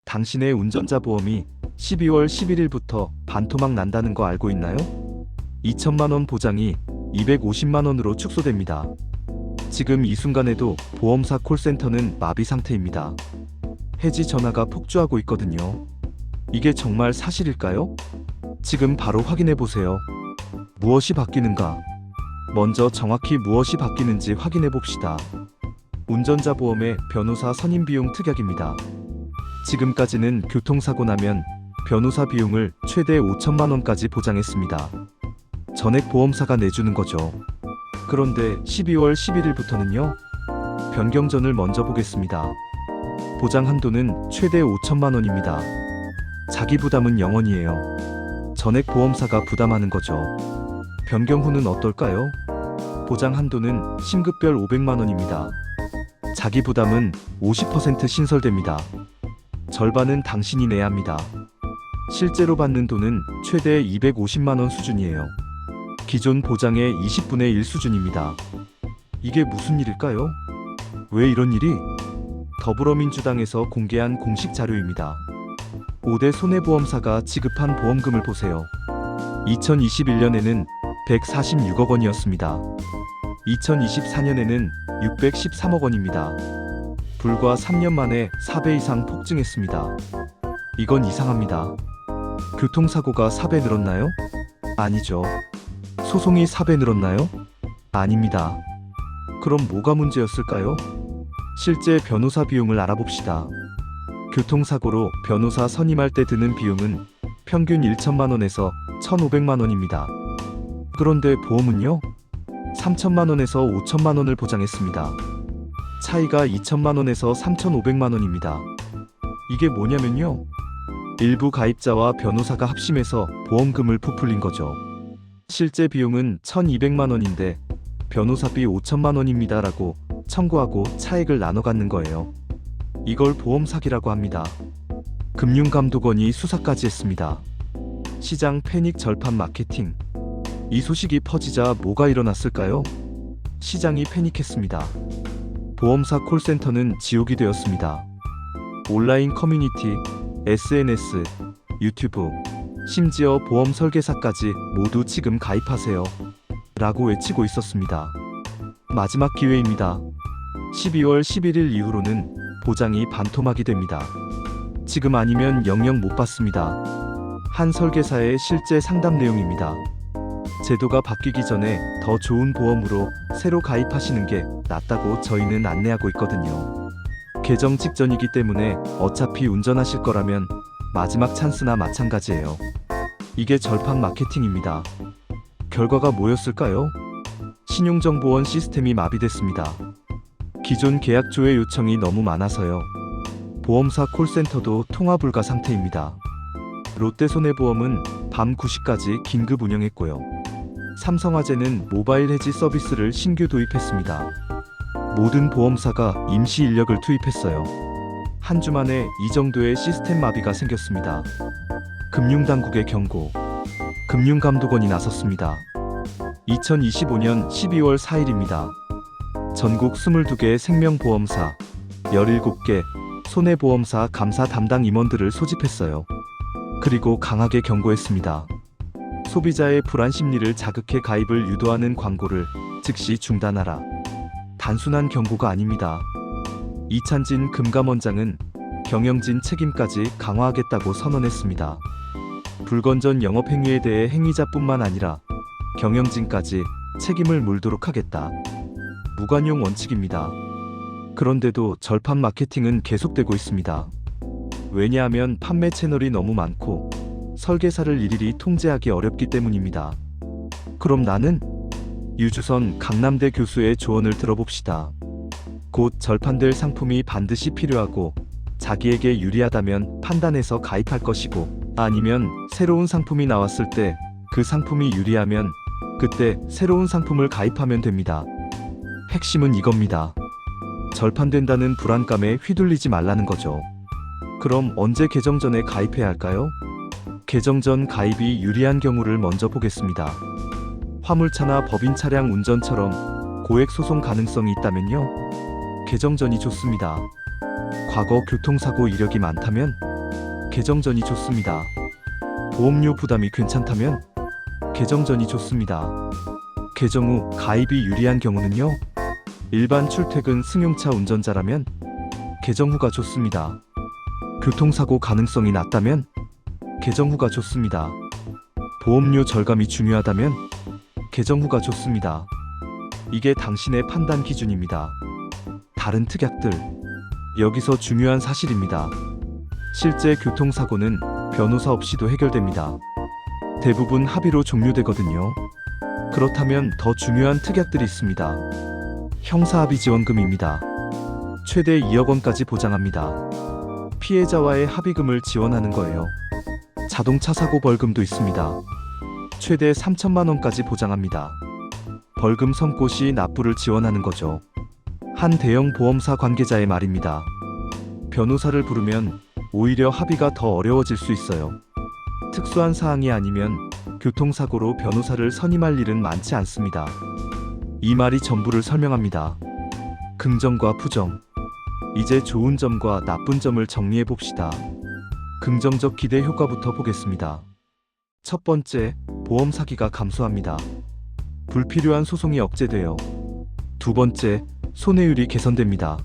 당신의 운전자 보험이 12월 11일부터 반토막 난다는 거 알고 있나요? 2천만 원 보장이 250만 원으로 축소됩니다. 지금 이 순간에도 보험사 콜센터는 마비 상태입니다. 해지 전화가 폭주하고 있거든요. 이게 정말 사실일까요? 지금 바로 확인해 보세요. 무엇이 바뀌는가? 먼저 정확히 무엇이 바뀌는지 확인해 봅시다. 운전자 보험의 변호사 선임 비용 특약입니다. 지금까지는 교통사고 나면 변호사 비용을 최대 5천만 원까지 보장했습니다. 전액 보험사가 내주는 거죠. 그런데 12월 11일부터는요? 변경전을 먼저 보겠습니다. 보장 한도는 최대 5천만 원입니다. 자기 부담은 0원이에요. 전액 보험사가 부담하는 거죠. 변경 후는 어떨까요? 보장 한도는 신급별 500만 원입니다. 자기 부담은 50% 신설됩니다. 절반은 당신이 내야 합니다. 실제로 받는 돈은 최대 250만 원 수준이에요. 기존 보장의 20분의 1 수준입니다. 이게 무슨 일일까요? 왜 이런 일이? 더불어민주당에서 공개한 공식 자료입니다. 5대 손해보험사가 지급한 보험금을 보세요. 2021년에는 146억 원이었습니다. 2024년에는 613억 원입니다. 불과 3년 만에 4배 이상 폭증했습니다. 이건 이상합니다. 교통사고가 4배 늘었나요? 아니죠. 소송이 4배 늘었나요? 아닙니다. 그럼 뭐가 문제였을까요? 실제 변호사 비용을 알아봅시다. 교통사고로 변호사 선임할 때 드는 비용은 평균 1천만 원에서 1,500만 원입니다. 그런데 보험은요? 3천만 원에서 5천만 원을 보장했습니다. 차이가 2천만 원에서 3,500만 원입니다. 이게 뭐냐면요. 일부 가입자와 변호사가 합심해서 보험금을 부풀린 거죠. 실제 비용은 1,200만 원인데 변호사비 5천만 원입니다 라고 청구하고 차액을 나눠 갖는 거예요. 이걸 보험 사기라고 합니다. 금융감독원이 수사까지 했습니다. 시장 패닉 절판 마케팅. 이 소식이 퍼지자 뭐가 일어났을까요? 시장이 패닉했습니다. 보험사 콜센터는 지옥이 되었습니다. 온라인 커뮤니티, SNS, 유튜브, 심지어 보험 설계사까지 모두 지금 가입하세요 라고 외치고 있었습니다. 마지막 기회입니다. 12월 11일 이후로는 보장이 반토막이 됩니다. 지금 아니면 영영 못 받습니다. 한 설계사의 실제 상담 내용입니다. 제도가 바뀌기 전에 더 좋은 보험으로 새로 가입하시는 게 낫다고 저희는 안내하고 있거든요. 개정 직전이기 때문에 어차피 운전하실 거라면 마지막 찬스나 마찬가지예요. 이게 절판 마케팅입니다. 결과가 뭐였을까요? 신용정보원 시스템이 마비됐습니다. 기존 계약 조회 요청이 너무 많아서요. 보험사 콜센터도 통화 불가 상태입니다. 롯데손해보험은 밤 9시까지 긴급 운영했고요. 삼성화재는 모바일 해지 서비스를 신규 도입했습니다. 모든 보험사가 임시 인력을 투입했어요. 한 주 만에 이 정도의 시스템 마비가 생겼습니다. 금융당국의 경고. 금융감독원이 나섰습니다. 2025년 12월 4일입니다. 전국 22개 생명보험사, 17개 손해보험사 감사 담당 임원들을 소집했어요. 그리고 강하게 경고했습니다. 소비자의 불안 심리를 자극해 가입을 유도하는 광고를 즉시 중단하라. 단순한 경고가 아닙니다. 이찬진 금감원장은 경영진 책임까지 강화하겠다고 선언했습니다. 불건전 영업행위에 대해 행위자뿐만 아니라 경영진까지 책임을 물도록 하겠다. 무관용 원칙입니다. 그런데도 절판 마케팅은 계속되고 있습니다. 왜냐하면 판매 채널이 너무 많고 설계사를 일일이 통제하기 어렵기 때문입니다. 그럼 나는? 유주선 강남대 교수의 조언을 들어봅시다. 곧 절판될 상품이 반드시 필요하고 자기에게 유리하다면 판단해서 가입할 것이고, 아니면 새로운 상품이 나왔을 때 그 상품이 유리하면 그때 새로운 상품을 가입하면 됩니다. 핵심은 이겁니다. 절판된다는 불안감에 휘둘리지 말라는 거죠. 그럼 언제 개정 전에 가입해야 할까요? 개정 전 가입이 유리한 경우를 먼저 보겠습니다. 화물차나 법인 차량 운전처럼 고액 소송 가능성이 있다면요. 개정 전이 좋습니다. 과거 교통사고 이력이 많다면 개정 전이 좋습니다. 보험료 부담이 괜찮다면 개정 전이 좋습니다. 개정 후 가입이 유리한 경우는요. 일반 출퇴근 승용차 운전자라면 개정 후가 좋습니다. 교통사고 가능성이 낮다면 개정 후가 좋습니다. 보험료 절감이 중요하다면 개정 후가 좋습니다. 이게 당신의 판단 기준입니다. 다른 특약들. 여기서 중요한 사실입니다. 실제 교통사고는 변호사 없이도 해결됩니다. 대부분 합의로 종료되거든요. 그렇다면 더 중요한 특약들이 있습니다. 형사합의지원금입니다. 최대 2억 원까지 보장합니다. 피해자와의 합의금을 지원하는 거예요. 자동차 사고 벌금도 있습니다. 최대 3천만 원까지 보장합니다. 벌금 선고 시 납부를 지원하는 거죠. 한 대형 보험사 관계자의 말입니다. 변호사를 부르면 오히려 합의가 더 어려워질 수 있어요. 특수한 사항이 아니면 교통사고로 변호사를 선임할 일은 많지 않습니다. 이 말이 전부를 설명합니다. 긍정과 부정. 이제 좋은 점과 나쁜 점을 정리해 봅시다. 긍정적 기대 효과부터 보겠습니다. 첫 번째, 보험 사기가 감소합니다. 불필요한 소송이 억제돼요. 두 번째, 손해율이 개선됩니다.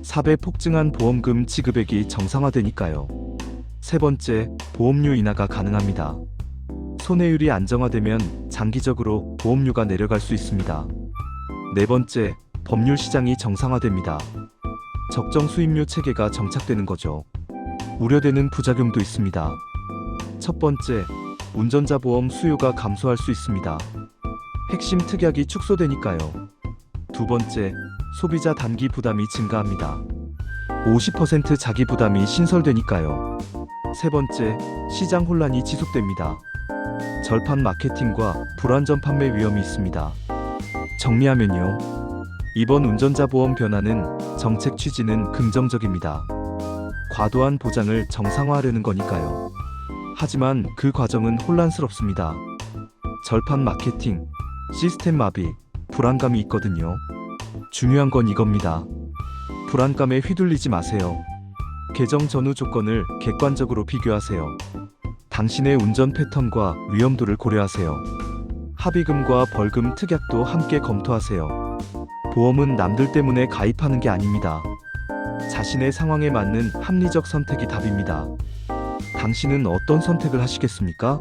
사배 폭증한 보험금 지급액이 정상화되니까요. 세 번째, 보험료 인하가 가능합니다. 손해율이 안정화되면 장기적으로 보험료가 내려갈 수 있습니다. 네 번째, 법률 시장이 정상화됩니다. 적정 수임료 체계가 정착되는 거죠. 우려되는 부작용도 있습니다. 첫 번째, 운전자 보험 수요가 감소할 수 있습니다. 핵심 특약이 축소되니까요. 두 번째, 소비자 단기 부담이 증가합니다. 50% 자기 부담이 신설되니까요. 세 번째, 시장 혼란이 지속됩니다. 절판 마케팅과 불완전 판매 위험이 있습니다. 정리하면요. 이번 운전자 보험 변화는 정책 취지는 긍정적입니다. 과도한 보장을 정상화하려는 거니까요. 하지만 그 과정은 혼란스럽습니다. 절판 마케팅, 시스템 마비, 불안감이 있거든요. 중요한 건 이겁니다. 불안감에 휘둘리지 마세요. 개정 전후 조건을 객관적으로 비교하세요. 당신의 운전 패턴과 위험도를 고려하세요. 합의금과 벌금 특약도 함께 검토하세요. 보험은 남들 때문에 가입하는 게 아닙니다. 자신의 상황에 맞는 합리적 선택이 답입니다. 당신은 어떤 선택을 하시겠습니까?